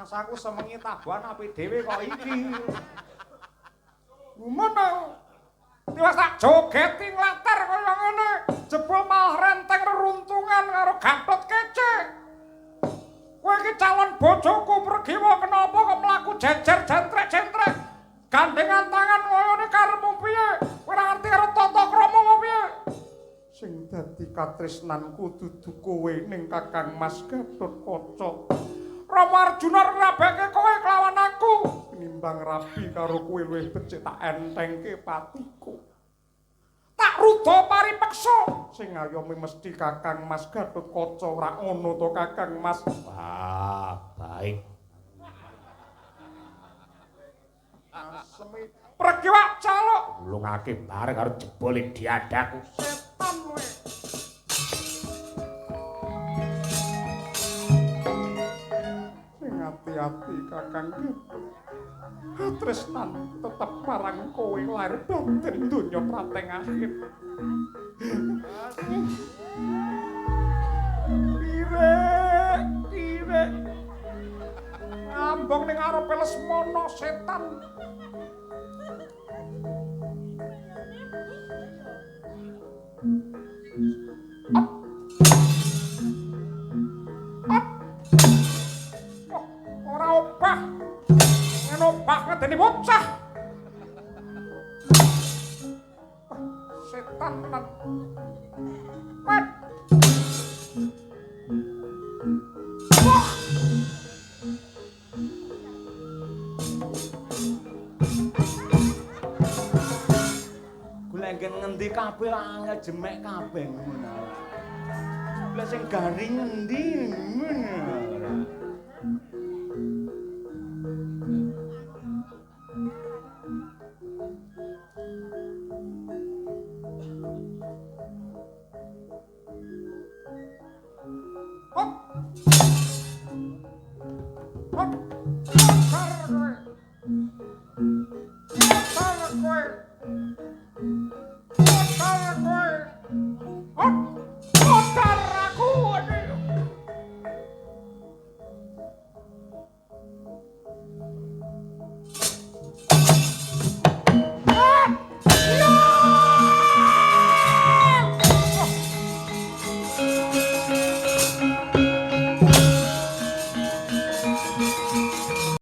mangsaku semengi tabuhan api dhewe kok iki. Ngono. Tiwas tak jogeti nglatar kaya ngene. Jebul malah renteng reruntungan karo Gatot Kece. Kowe iki calon bojoku Pregiwa kenapa kok mlaku jejer jentrek-jentrek? Gandengan tangan ngono karepmu piye? Kowe ora ngerti karo tata krama apa piye? Sing dadi katresnanku dudu kowe ning Kakang Mas Gatotkaca. Rama Arjuna ngrabeke kowe kelawan aku. Nimbang rabi karo kowe luwih becik tak entengke patiku. Tak rudha paripeksa. Sing ngayomi mesti Kakang Mas Gatotkaca ora ngono to Kakang Mas. Wah, baik. Asemi Pregiwa caluk Lungake bareng karo jebole diadaku. setan kowe. Sing ati-ati Kakang Tresnan tetep marang kowe lahir batin donya prateng akhir. Pire. Ngambang ning arepe Lesmana setan. Ora obah. Yen obah ngedeni bocah. Setan tenan. Wet. Wah. Golenggen ngendi kabeh angel jemek kabeh ngono. Lah sing garing ngendi ngono. Hop. Hop.